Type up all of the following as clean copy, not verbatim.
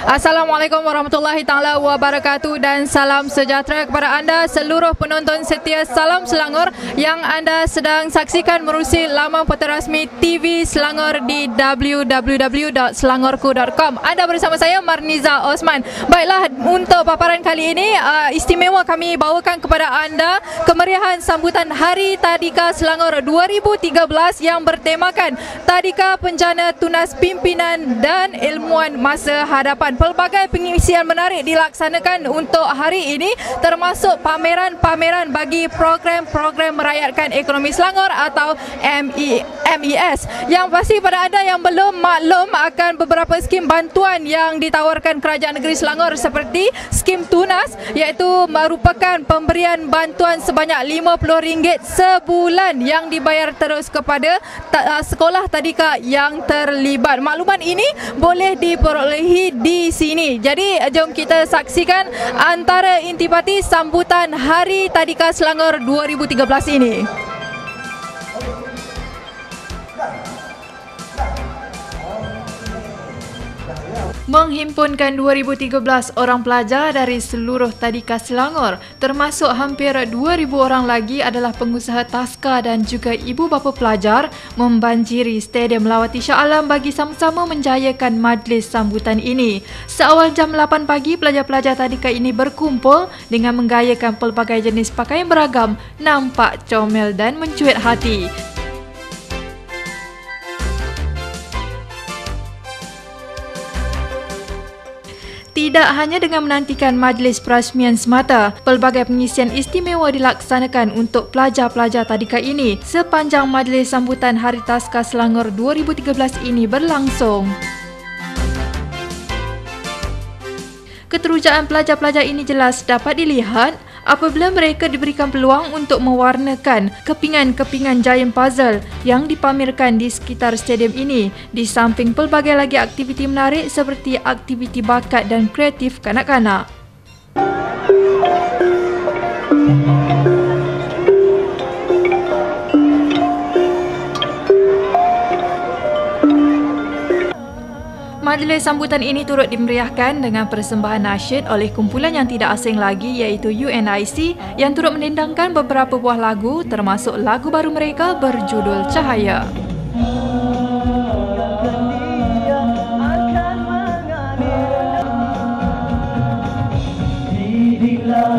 Assalamualaikum warahmatullahi taala wabarakatuh dan salam sejahtera kepada anda seluruh penonton setia Salam Selangor yang anda sedang saksikan menerusi laman peta rasmi TV Selangor di www.selangorku.com. Anda bersama saya Marniza Osman. Baiklah, untuk paparan kali ini istimewa kami bawakan kepada anda kemeriahan sambutan Hari Tadika Selangor 2013 yang bertemakan Tadika Penjana Tunas Pimpinan dan Ilmuwan Masa Hadapan. Pelbagai pengisian menarik dilaksanakan untuk hari ini, termasuk pameran-pameran bagi program-program merayatkan ekonomi Selangor atau MES. Yang pasti pada anda yang belum maklum akan beberapa skim bantuan yang ditawarkan Kerajaan Negeri Selangor seperti skim Tunas, iaitu merupakan pemberian bantuan sebanyak RM50 sebulan yang dibayar terus kepada sekolah tadika yang terlibat. Maklumat ini boleh diperolehi di sini. Jadi jom kita saksikan antara intipati sambutan Hari Tadika Selangor 2013 ini. Menghimpunkan 2013 orang pelajar dari seluruh tadika Selangor, termasuk hampir 2,000 orang lagi adalah pengusaha taska dan juga ibu bapa pelajar, membanjiri Stadium Lawati Shah Alam bagi sama-sama menjayakan majlis sambutan ini. Seawal jam 8 pagi, pelajar-pelajar tadika ini berkumpul dengan menggayakan pelbagai jenis pakaian beragam, nampak comel dan mencuit hati. Tidak hanya dengan menantikan majlis perasmian semata, pelbagai pengisian istimewa dilaksanakan untuk pelajar-pelajar tadika ini sepanjang majlis sambutan Hari Taska Selangor 2013 ini berlangsung. Keterujaan pelajar-pelajar ini jelas dapat dilihat apabila mereka diberikan peluang untuk mewarnakan kepingan-kepingan giant puzzle yang dipamerkan di sekitar stadium ini, di samping pelbagai lagi aktiviti menarik seperti aktiviti bakat dan kreatif kanak-kanak. Majlis sambutan ini turut dimeriahkan dengan persembahan nasyid oleh kumpulan yang tidak asing lagi iaitu UNIC yang turut menendangkan beberapa buah lagu termasuk lagu baru mereka berjudul Cahaya. Didiklah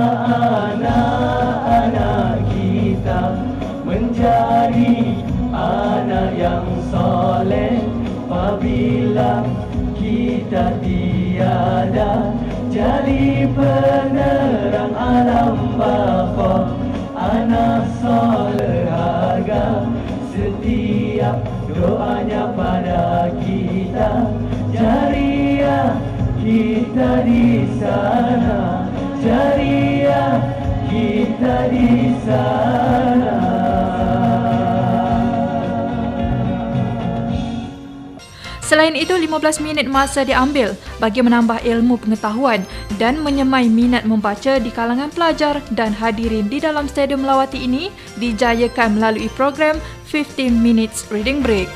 anak-anak kita menjadi anak yang soleh apabila kita tiada jadi penerang alam bapa, anak soleh harga setiap doanya pada kita, jariah kita di sana, jariah kita di sana. Selain itu, 15 minit masa diambil bagi menambah ilmu pengetahuan dan menyemai minat membaca di kalangan pelajar dan hadirin di dalam Stadium Lawati ini dijayakan melalui program 15 Minutes Reading Break.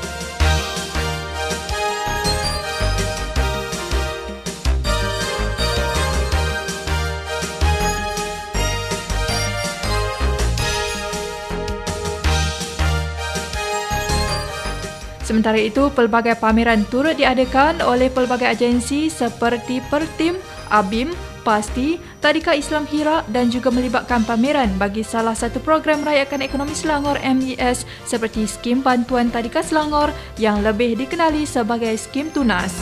Sementara itu, pelbagai pameran turut diadakan oleh pelbagai agensi seperti Pertim, ABIM, PASTI, Tadika Islam Hira dan juga melibatkan pameran bagi salah satu program rayakan ekonomi Selangor MES seperti skim bantuan Tadika Selangor yang lebih dikenali sebagai skim Tunas.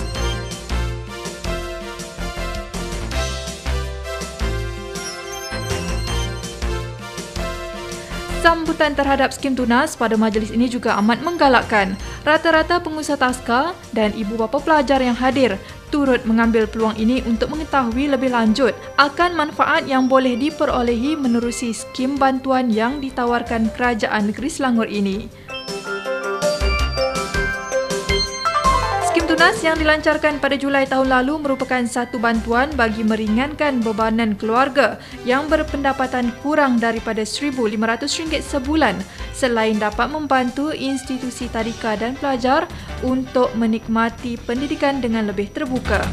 Sambutan terhadap skim Tunas pada majlis ini juga amat menggalakkan. Rata-rata pengusaha taska dan ibu bapa pelajar yang hadir turut mengambil peluang ini untuk mengetahui lebih lanjut akan manfaat yang boleh diperolehi menerusi skim bantuan yang ditawarkan Kerajaan Negeri Selangor ini. Skim Tunas yang dilancarkan pada Julai tahun lalu merupakan satu bantuan bagi meringankan bebanan keluarga yang berpendapatan kurang daripada RM1,500 sebulan, selain dapat membantu institusi tadika dan pelajar untuk menikmati pendidikan dengan lebih terbuka.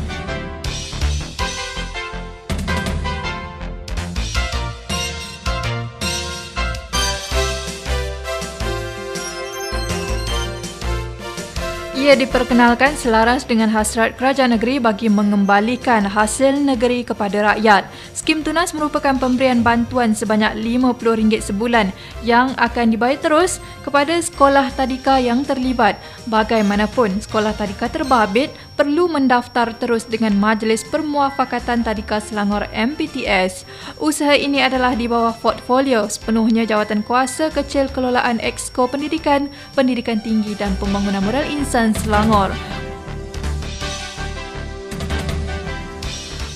Ia diperkenalkan selaras dengan hasrat kerajaan negeri bagi mengembalikan hasil negeri kepada rakyat. Skim Tunas merupakan pemberian bantuan sebanyak RM50 sebulan yang akan dibayar terus kepada sekolah tadika yang terlibat. Bagaimanapun, sekolah tadika terbabit perlu mendaftar terus dengan Majlis Permuafakatan Tadika Selangor MPTS. Usaha ini adalah di bawah portfolio sepenuhnya Jawatan Kuasa Kecil Kelolaan Exco Pendidikan, Pendidikan Tinggi dan Pembangunan Moral Insan Selangor.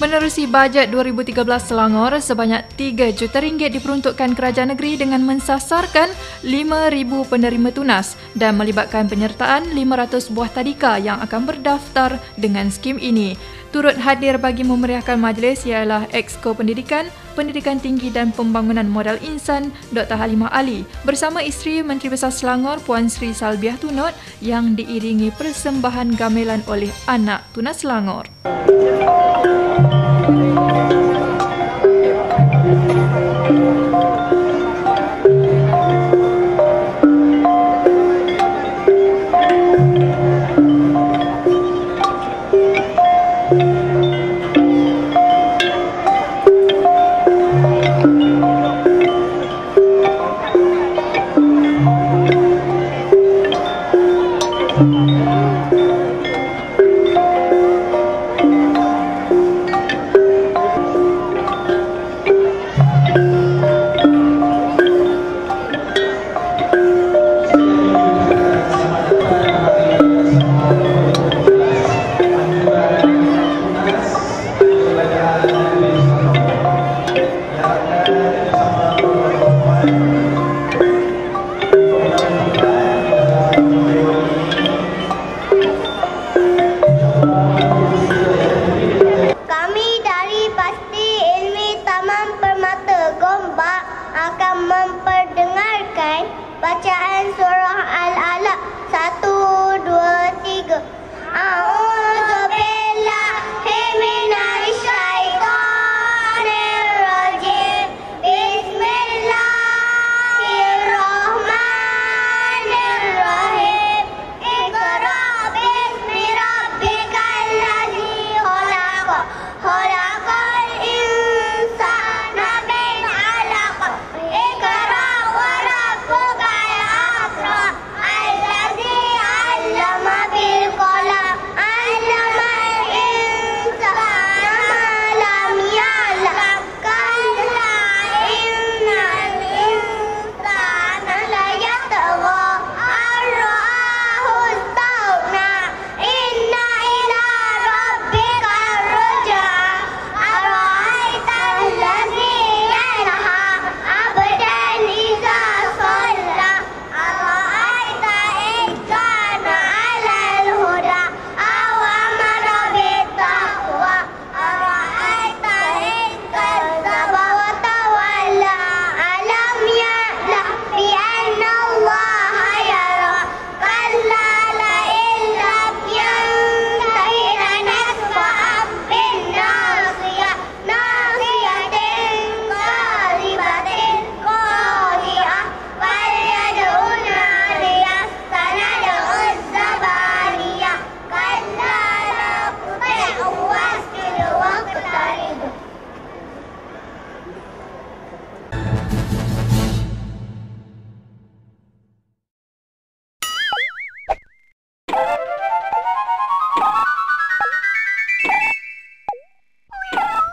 Menerusi bajet 2013 Selangor, sebanyak RM3 juta diperuntukkan kerajaan negeri dengan mensasarkan 5,000 penerima tunas dan melibatkan penyertaan 500 buah tadika yang akan berdaftar dengan skim ini. Turut hadir bagi memeriahkan majlis ialah Exco Pendidikan, Pendidikan Tinggi dan Pembangunan Modal Insan Dr. Halimah Ali bersama isteri Menteri Besar Selangor Puan Sri Salbiah Tunot yang diiringi persembahan gamelan oleh anak tunas Selangor. Bacaan surah Al-Alaq 1, 2, 3. A'udzubillahi minasyaitonirrajim. Bismillahirrahmanirrahim. Iqra bismi rabbikal ladzi khalaq. Khalaqal insana min 'alaq. Iqra wa rabbuka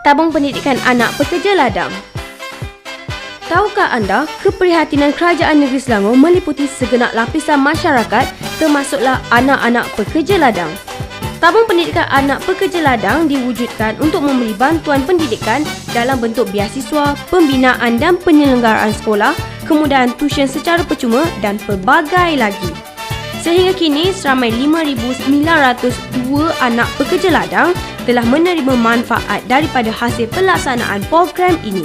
Tabung Pendidikan Anak Pekerja Ladang. Tahukah anda, keprihatinan Kerajaan Negeri Selangor meliputi segenap lapisan masyarakat termasuklah anak-anak pekerja ladang. Tabung Pendidikan Anak Pekerja Ladang diwujudkan untuk memberi bantuan pendidikan dalam bentuk biasiswa, pembinaan dan penyelenggaraan sekolah, kemudahan tuition secara percuma dan pelbagai lagi. Sehingga kini, seramai 5,902 anak pekerja ladang telah menerima manfaat daripada hasil pelaksanaan program ini.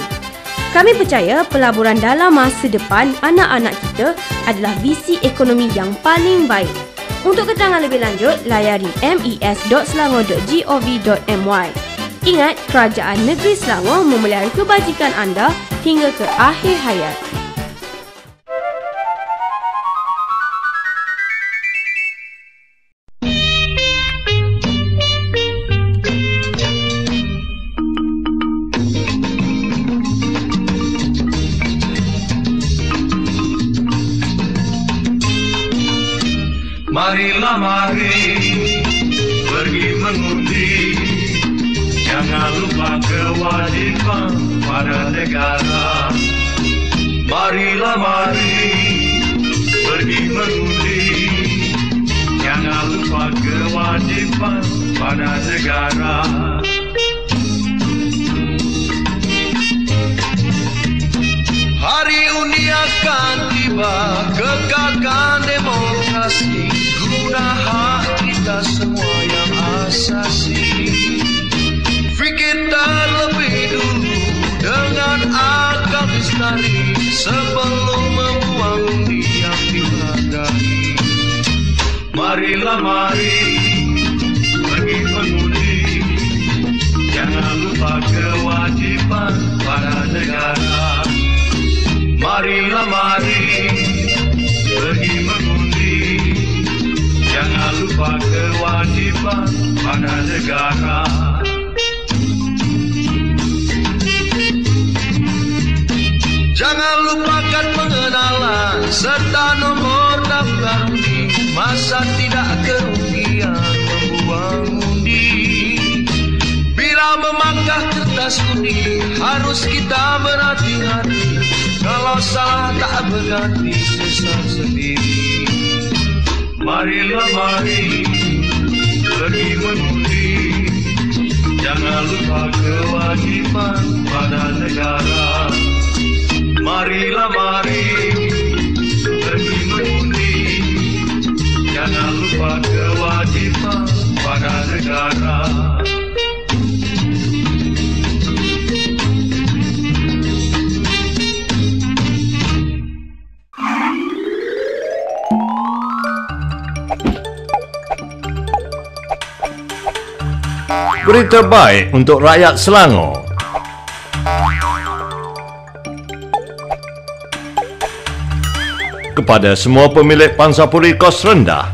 Kami percaya pelaburan dalam masa depan anak-anak kita adalah visi ekonomi yang paling baik. Untuk keterangan lebih lanjut, layari mes.selangor.gov.my. Ingat, Kerajaan Negeri Selangor memelihara kebajikan anda hingga ke akhir hayat. Marilah mari pergi mengundi, jangan lupa kewajiban pada negara. Marilah mari pergi mengundi, jangan lupa kewajiban pada negara. Hari undi akan tiba, kekalkan demokrasi, guna hak kita semua yang asasi. Fikir terlebih dulu dengan akal lestari, sebelum membuang undi yang dihargai. Marilah mari pergi mengundi, jangan lupa kewajiban pada negara. Marilah mari pergi mengundi, jangan lupa kewajiban pada negara. Jangan lupakan pengenalan serta nomor daftar undi, masa tidak kerugian membuang undi. Bila memakai kertas undi, harus kita berhati-hati, kalau salah tak berganti sesat sendiri. Marilah mari pergi mengundi, jangan lupa kewajiban pada negara. Marilah mari pergi mengundi, jangan lupa kewajiban pada negara. Berita baik untuk rakyat Selangor. Kepada semua pemilik pansapuri kos rendah,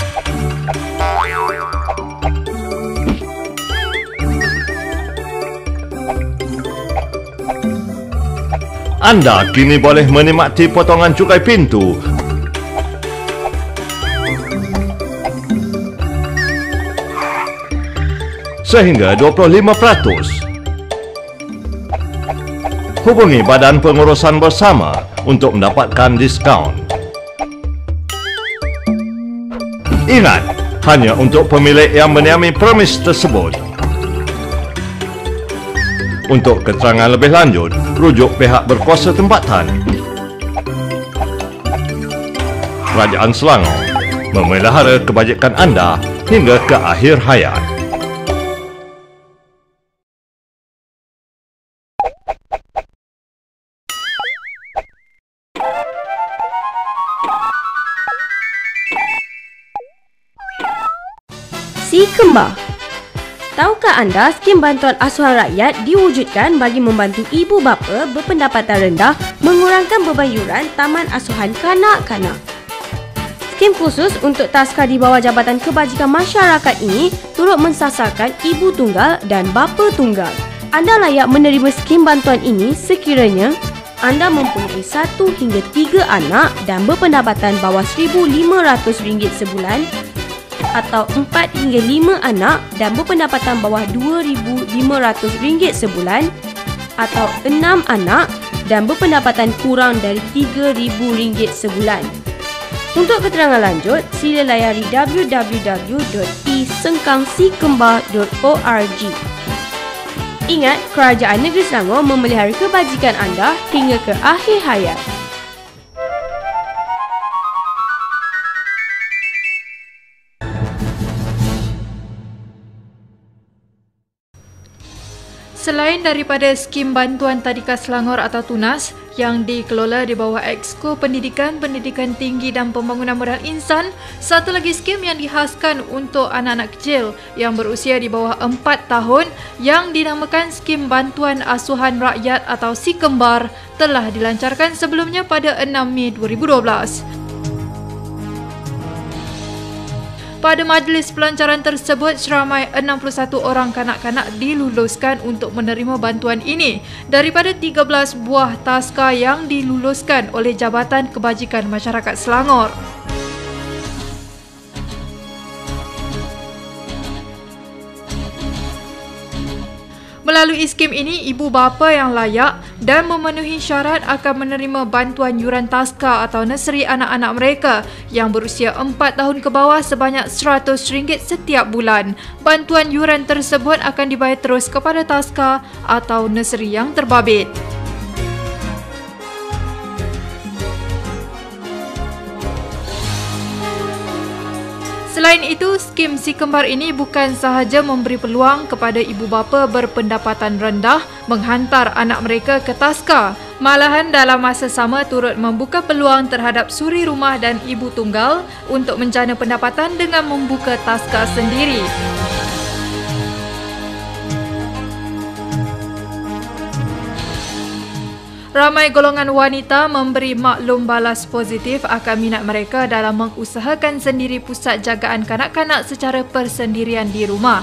anda kini boleh menikmati potongan cukai pintu sehingga 25%. Hubungi Badan Pengurusan Bersama untuk mendapatkan diskaun. Ingat, hanya untuk pemilik yang meniami premis tersebut. Untuk keterangan lebih lanjut, rujuk pihak berkuasa tempatan. Kerajaan Selangor memelihara kebajikan anda hingga ke akhir hayat. Si Kembar. Tahukah anda skim bantuan asuhan rakyat diwujudkan bagi membantu ibu bapa berpendapatan rendah mengurangkan beban yuran taman asuhan kanak-kanak. Skim khusus untuk taska di bawah Jabatan Kebajikan Masyarakat ini turut mensasarkan ibu tunggal dan bapa tunggal. Anda layak menerima skim bantuan ini sekiranya anda mempunyai 1 hingga 3 anak dan berpendapatan bawah RM1,500 sebulan, atau 4 hingga 5 anak dan berpendapatan bawah RM2,500 sebulan, atau 6 anak dan berpendapatan kurang dari RM3,000 sebulan. Untuk keterangan lanjut, sila layari www.isengkangsikembar.org. Ingat, Kerajaan Negeri Selangor memelihara kebajikan anda hingga ke akhir hayat. Selain daripada skim bantuan tadika Selangor atau TUNAS yang dikelola di bawah Exco Pendidikan, Pendidikan Tinggi dan Pembangunan Modal Insan, satu lagi skim yang dihaskan untuk anak-anak kecil yang berusia di bawah 4 tahun yang dinamakan Skim Bantuan Asuhan Rakyat atau Si Kembar telah dilancarkan sebelumnya pada 6 Mei 2012. Pada majlis pelancaran tersebut, seramai 61 orang kanak-kanak diluluskan untuk menerima bantuan ini daripada 13 buah taska yang diluluskan oleh Jabatan Kebajikan Masyarakat Selangor. Melalui skim ini, ibu bapa yang layak dan memenuhi syarat akan menerima bantuan yuran taska atau nursery anak-anak mereka yang berusia 4 tahun ke bawah sebanyak RM100 setiap bulan. Bantuan yuran tersebut akan dibayar terus kepada taska atau nursery yang terbabit. Selain itu, skim si kembar ini bukan sahaja memberi peluang kepada ibu bapa berpendapatan rendah menghantar anak mereka ke taska, malahan dalam masa sama turut membuka peluang terhadap suri rumah dan ibu tunggal untuk menjana pendapatan dengan membuka taska sendiri. Ramai golongan wanita memberi maklum balas positif akan minat mereka dalam mengusahakan sendiri pusat jagaan kanak-kanak secara persendirian di rumah.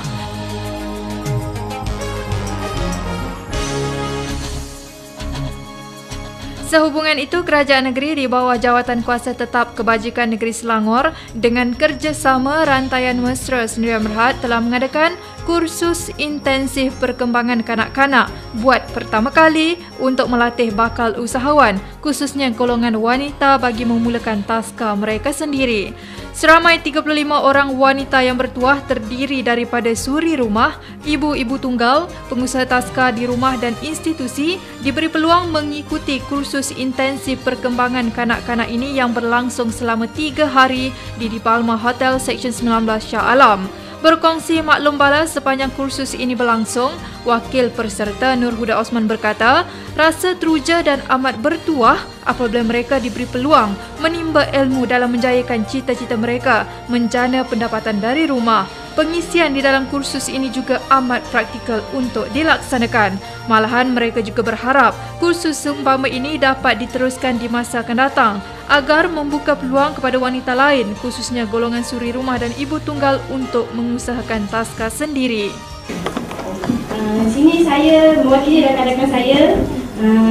Sehubungan itu, Kerajaan Negeri di bawah Jawatan Kuasa Tetap Kebajikan Negeri Selangor dengan kerjasama Rantaian Mesra Sdn Bhd telah mengadakan kursus intensif perkembangan kanak-kanak buat pertama kali untuk melatih bakal usahawan, khususnya golongan wanita bagi memulakan taska mereka sendiri. Seramai 35 orang wanita yang bertuah terdiri daripada suri rumah, ibu-ibu tunggal, pengusaha taska di rumah dan institusi diberi peluang mengikuti kursus intensif perkembangan kanak-kanak ini yang berlangsung selama 3 hari di Palma Hotel Seksyen 19 Shah Alam. Berkongsi maklum balas sepanjang kursus ini berlangsung, Wakil Peserta Nur Huda Osman berkata, rasa teruja dan amat bertuah apabila mereka diberi peluang menimba ilmu dalam menjayakan cita-cita mereka menjana pendapatan dari rumah. Pengisian di dalam kursus ini juga amat praktikal untuk dilaksanakan. Malahan mereka juga berharap kursus seumpama ini dapat diteruskan di masa akan datang agar membuka peluang kepada wanita lain, khususnya golongan suri rumah dan ibu tunggal untuk mengusahakan taska sendiri. Sini saya mewakili rakan-rakan saya.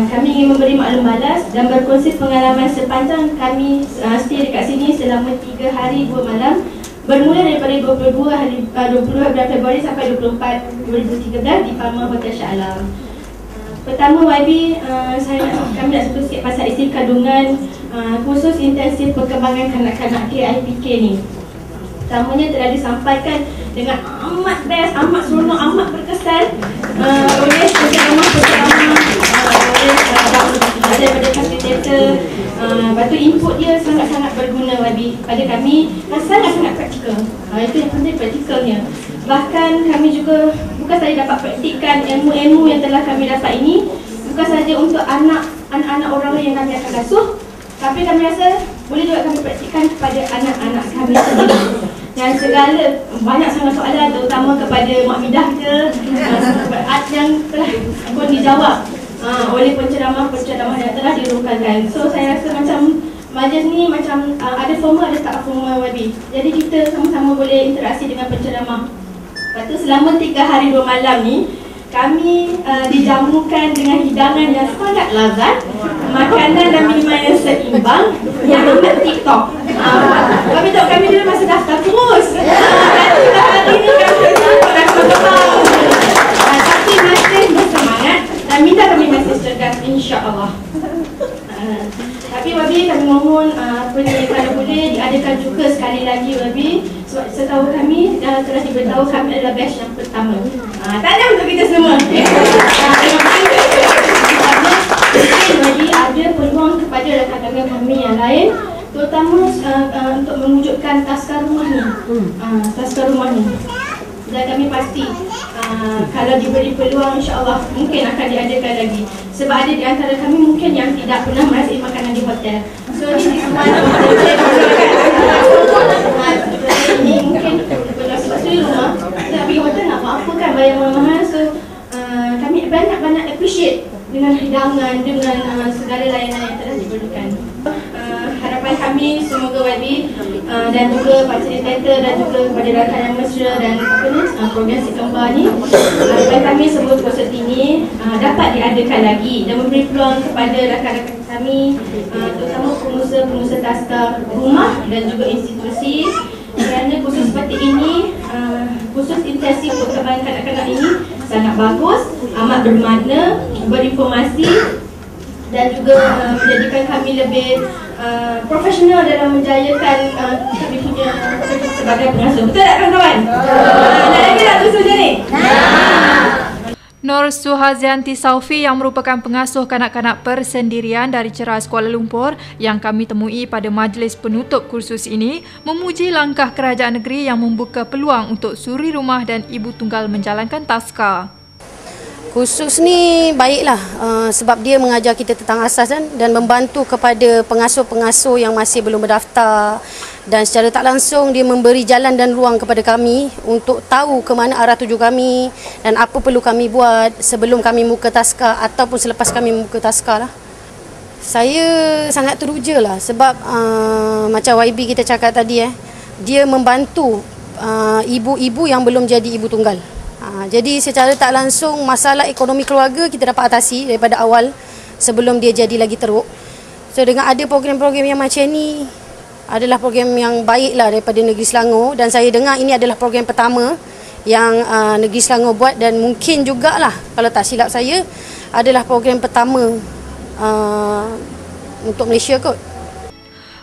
Kami ingin memberi maklum balas dan berkongsi pengalaman sepanjang kami stay dekat sini selama 3 hari 2 malam. Bermula daripada 20 Februari sampai 24 2013 di Palma Hotel Shah Alam. Pertama YB, kami nak sebut sikit pasal isi kandungan khusus intensif perkembangan kanak-kanak KIPK ni. Pertamanya telah disampaikan dengan amat best, amat seronok, amat berkesan oleh penceramah-penceramah, daripada fasilitator. Lepas tu input dia sangat-sangat berguna YB pada kami dan sangat-sangat praktikal. Itu yang penting, praktikalnya. Bahkan kami juga bukan sahaja dapat praktikkan ilmu-ilmu yang telah kami dapat ini, bukan sahaja untuk anak-anak orang yang kami akan asuh, tapi kami rasa boleh juga kami praktikkan kepada anak-anak kami sendiri. Dan segala banyak sangat soalan, terutama kepada Mak Midah kita yang telah pun dijawab oleh penceramah-penceramah yang telah dirukankan. So saya rasa macam majlis ni macam ada formal, ada tak formal YB. Jadi kita sama-sama boleh interaksi dengan penceramah. Lepas tu selama 3 hari 2 malam ni kami dijamukan dengan hidangan yang sangat lazat, makanan dan minuman yang seimbang, yang amat TikTok. Kami tahu kami dulu masa daftar terus. Hari ni kami dah kebang. Tapi masih bersemangat dan minta kami masih cerdas, insya-Allah. Tapi Wabi kami mohon kalau boleh diadakan juga sekali lagi Wabi. Sebab setahu kami telah diberitahu kami adalah batch yang pertama. Tanya untuk kita semua. Wabi ada peluang kepada rakan-rakan kami yang lain, terutama untuk mewujudkan taska rumah ni. Taska rumah ni. Dan kami pasti kalau diberi peluang insya-Allah mungkin akan diadakan lagi. Sebab ada di antara kami mungkin yang tidak pernah merasai makanan di hotel. So ini semua ini mungkin sebab suri rumah kita pergi hotel nak buat apa kan, bayar mahal-mahal. So kami banyak appreciate dengan hidangan, dengan segala layanan yang telah diberikan. Harapan kami semoga YB dan juga fasilitator dan juga kepada rakan yang mesra dan program si kembar ni, harapan kami sebuah konsert ini dapat diadakan lagi dan memberi peluang kepada rakan-rakan kami, terutama pengusaha-pengusaha taska rumah dan juga institusi, kerana kursus seperti ini khusus intensif perkembangan kanak-kanak ini sangat bagus, amat bermakna, berinformasi dan juga menjadikan kami lebih profesional dalam menjayakan kami punya kerja sebagai pengasuh. Betul tak kawan-kawan? Nak lagi tak susu je ni? Nur Suhazianti Saufi yang merupakan pengasuh kanak-kanak persendirian dari Ceras Kuala Lumpur yang kami temui pada majlis penutup kursus ini memuji langkah kerajaan negeri yang membuka peluang untuk suri rumah dan ibu tunggal menjalankan taska. Kursus ni baiklah sebab dia mengajar kita tentang asas dan membantu kepada pengasuh-pengasuh yang masih belum berdaftar, dan secara tak langsung dia memberi jalan dan ruang kepada kami untuk tahu ke mana arah tuju kami dan apa perlu kami buat sebelum kami muka taska ataupun selepas kami muka taska lah. Saya sangat teruja lah sebab macam YB kita cakap tadi dia membantu ibu-ibu yang belum jadi ibu tunggal. Jadi secara tak langsung masalah ekonomi keluarga kita dapat atasi daripada awal sebelum dia jadi lagi teruk. So dengan ada program-program yang macam ni adalah program yang baiklah daripada Negeri Selangor, dan saya dengar ini adalah program pertama yang Negeri Selangor buat, dan mungkin jugalah kalau tak silap saya adalah program pertama untuk Malaysia kot.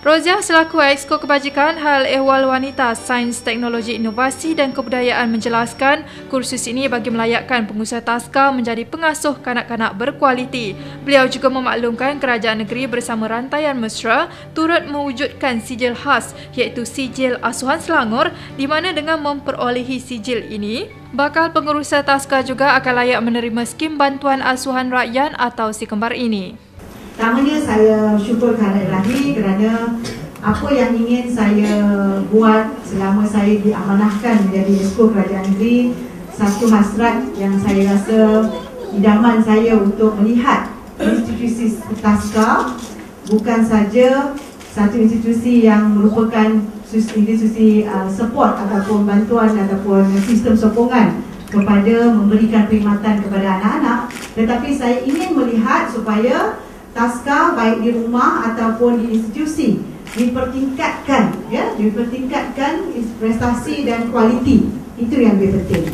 Roziah selaku Exco Kebajikan Hal Ehwal Wanita, Sains, Teknologi, Inovasi dan Kebudayaan menjelaskan kursus ini bagi melayakkan pengusaha taska menjadi pengasuh kanak-kanak berkualiti. Beliau juga memaklumkan kerajaan negeri bersama rantaian mesra turut mewujudkan sijil khas iaitu Sijil Asuhan Selangor, di mana dengan memperolehi sijil ini, bakal pengurusan taska juga akan layak menerima skim bantuan asuhan rakyat atau si kembar ini. Pertamanya saya syukur kepada Ilahi kerana apa yang ingin saya buat selama saya diamanahkan menjadi Exco Kerajaan Negeri, satu hasrat yang saya rasa idaman saya untuk melihat institusi taska bukan saja satu institusi yang merupakan institusi support ataupun bantuan ataupun sistem sokongan kepada memberikan perkhidmatan kepada anak-anak, tetapi saya ingin melihat supaya taska baik di rumah ataupun di institusi dipertingkatkan, dipertingkatkan prestasi dan kualiti. Itu yang lebih penting,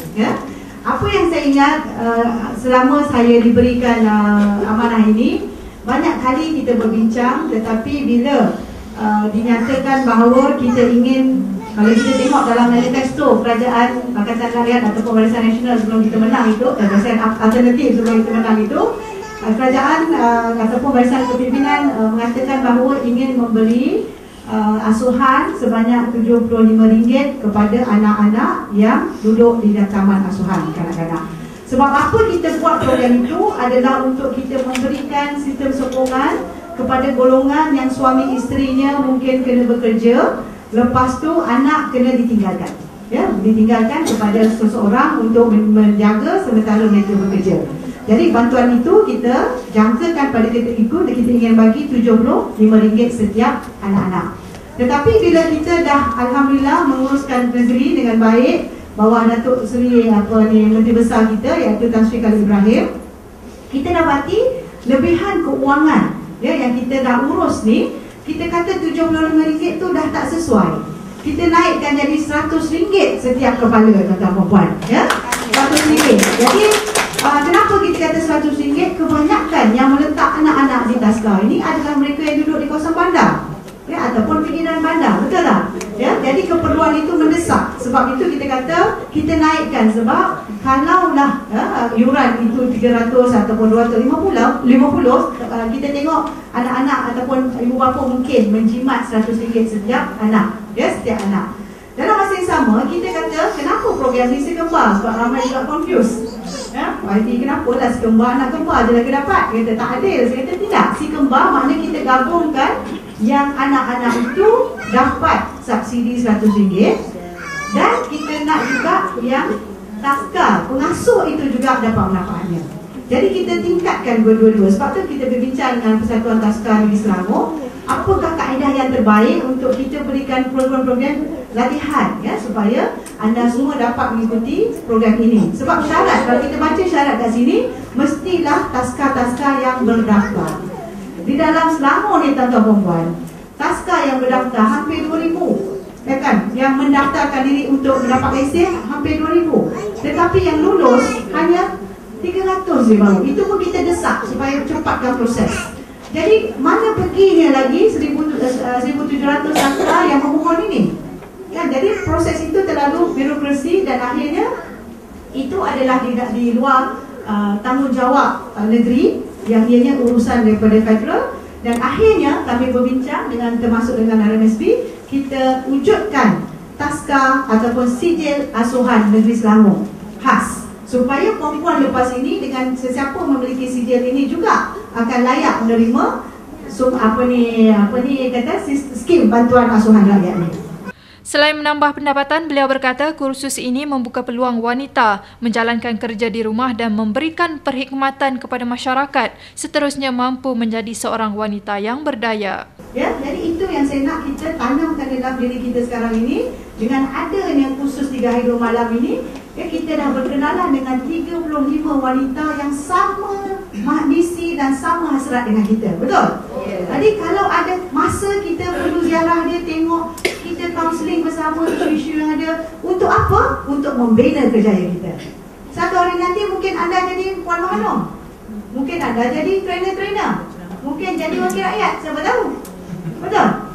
Apa yang saya ingat selama saya diberikan amanah ini, banyak kali kita berbincang, tetapi bila dinyatakan bahawa kita ingin, kalau kita tengok dalam manifesto Kerajaan Pakatan Rakyat ataupun Barisan Nasional sebelum kita menang itu, Barisan Alternatif sebelum kita menang itu, kerajaan ataupun barisan kepimpinan mengatakan bahawa ingin memberi asuhan sebanyak RM75 kepada anak-anak yang duduk di taman asuhan kanak-kanak. Sebab apa kita buat program itu adalah untuk kita memberikan sistem sokongan kepada golongan yang suami isterinya mungkin kena bekerja, lepas tu anak kena ditinggalkan. Ditinggalkan kepada seseorang untuk menjaga sementara mereka bekerja. Jadi bantuan itu kita jangkakan pada kita ingin bagi RM75 setiap anak-anak. Tetapi bila kita dah alhamdulillah menguruskan negeri dengan baik bawah Datuk Seri Menteri Besar kita iaitu Tan Sri Khalil Ibrahim, kita dapati lebihan keuangan yang kita dah urus ni, kita kata RM75 tu dah tak sesuai. Kita naikkan jadi RM100 setiap kepala tuan-tuan perempuan, RM100. Jadi kenapa kita kata RM100? Kebanyakan yang meletak anak-anak di taska ini adalah mereka yang duduk di kawasan bandar, ataupun pinggiran bandar, betul tak? Jadi keperluan itu mendesak. Sebab itu kita kata kita naikkan, sebab kalaulah yuran itu 300 ataupun 250, kita tengok anak-anak ataupun ibu bapa mungkin menjimat RM100 setiap anak, setiap anak. Dalam masa yang sama, kita kata kenapa program ni si kembar? Sebab ramai juga confused. Kenapa lah si kembar, anak kembar je lagi dapat? Kita tak adil. Saya kata tidak, si kembar makna kita gabungkan yang anak-anak itu dapat subsidi RM100, dan kita nak juga yang taska, pengasuh itu juga dapat manfaatnya. Jadi kita tingkatkan dua-dua. Sebab tu kita berbincang dengan Persatuan Taska Negeri Selangor, apakah kaedah yang terbaik untuk kita berikan program-program latihan, supaya anda semua dapat mengikuti program ini. Sebab syarat, kalau kita baca syarat kat sini, mestilah taska-taska yang berdaftar. Di dalam Selangor ni tuan-tuan perempuan, taska yang berdaftar hampir 2,000. kan, yang mendaftarkan diri untuk mendapat lesen hampir 2,000. Tetapi yang lulus hanya 300 je baru. Itu pun kita desak supaya cepatkan proses. Jadi mana perginya lagi 1,700 sastra yang memohon ini? Kan, jadi proses itu terlalu birokrasi dan akhirnya itu adalah di luar tanggungjawab negeri yang ianya urusan daripada federal. Dan akhirnya kami berbincang dengan termasuk dengan RMSB, kita wujudkan taska ataupun sijil asuhan negeri Selangor khas, supaya perempuan lepas ini dengan sesiapa memiliki sijil ini juga akan layak menerima skim bantuan asuhan rakyat ini. Selain menambah pendapatan, beliau berkata kursus ini membuka peluang wanita menjalankan kerja di rumah dan memberikan perkhidmatan kepada masyarakat, seterusnya mampu menjadi seorang wanita yang berdaya. Ya, jadi itu yang saya nak kita tanamkan dalam diri kita sekarang ini. Dengan adanya kursus 3 hari 2 malam ini, ya, kita dah berkenalan dengan 35 wanita yang sama misi dan sama hasrat dengan kita. Betul? Jadi kalau ada masa kita perlu ziarah dia, tengok, kita kaunseling bersama isu-isu yang ada. Untuk apa? Untuk membina kerjaya kita. Satu hari nanti mungkin anda jadi Puan Mahanom, mungkin anda jadi trainer-trainer, mungkin jadi wakil rakyat, siapa tahu. Betul?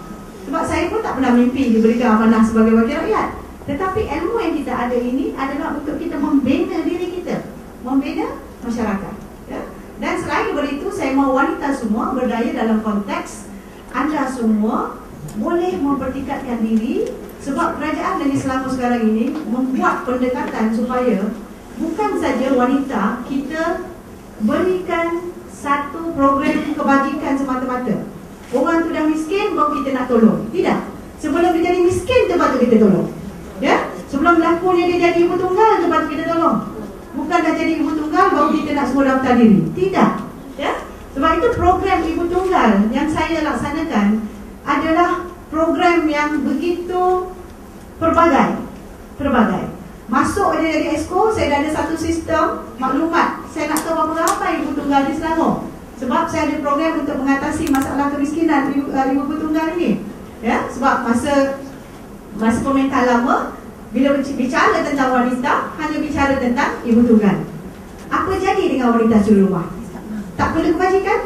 Sebab saya pun tak pernah mimpi diberikan amanah sebagai wakil rakyat. Tetapi ilmu yang kita ada ini adalah untuk kita membina diri kita, membina masyarakat, ya? Dan selain daripada itu, saya mahu wanita semua berdaya dalam konteks anda semua boleh mempertingkatkan diri. Sebab kerajaan negeri Selangor sekarang ini membuat pendekatan supaya bukan saja wanita kita berikan satu program kebajikan semata-mata. Orang tu dah miskin baru kita nak tolong. Tidak. Sebelum dia jadi miskin tu patut kita tolong. Ya? Sebelum berlakunya dia jadi ibu tunggal tu patut kita tolong. Bukan dah jadi ibu tunggal baru kita nak semua daftar diri. Tidak. Ya? Sebab itu program ibu tunggal yang saya laksanakan adalah program yang begitu pelbagai. Masuk dia dari EXCO, saya dah ada satu sistem maklumat. Saya nak tahu berapa ramai ibu tunggal di Selangor. Sebab saya ada program untuk mengatasi masalah kemiskinan ibu tunggal ini. Ya, sebab masa pemerintahan lama, bila bicara tentang wanita, hanya bicara tentang ibu tunggal. Apa jadi dengan wanita suri rumah? Tak perlu kebajikan?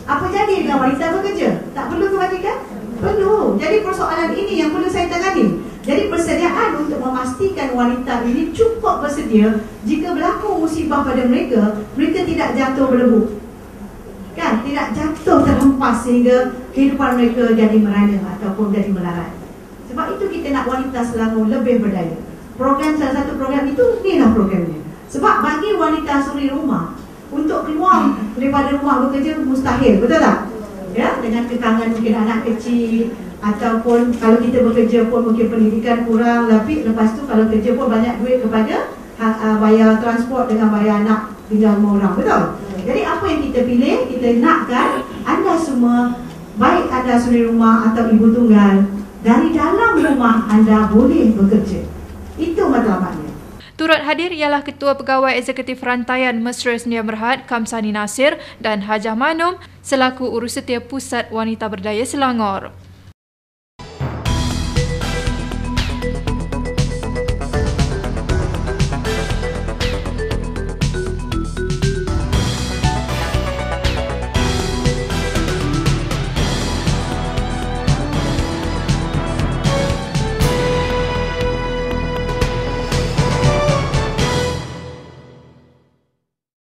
Apa jadi dengan wanita bekerja? Tak perlu kebajikan? Perlu. Jadi persoalan ini yang perlu saya tangani. Jadi persediaan untuk memastikan wanita ini cukup bersedia jika berlaku musibah pada mereka, mereka tidak jatuh berdebu. Kan? Tidak jatuh terhempas sehingga kehidupan mereka jadi merana ataupun jadi melarat. Sebab itu kita nak wanita Selangor lebih berdaya. Program, salah satu program itu, inilah programnya. Sebab bagi wanita suri rumah, untuk keluar daripada rumah bekerja mustahil, betul tak? Ya, dengan kekangan mungkin anak kecil, ataupun kalau kita bekerja pun mungkin pendidikan kurang, lepas tu kalau kerja pun banyak duit kepada bayar transport dengan bayar anak tinggal rumah orang, betul? Jadi apa yang kita pilih, kita nakkan anda semua, baik anda suri rumah atau ibu tunggal, dari dalam rumah anda boleh bekerja. Itu matlamatnya. Turut hadir ialah Ketua Pegawai Eksekutif Rantaian Mesra Sedia Berhad Kamsani Nasir dan Hajah Manum selaku Urussetia Pusat Wanita Berdaya Selangor.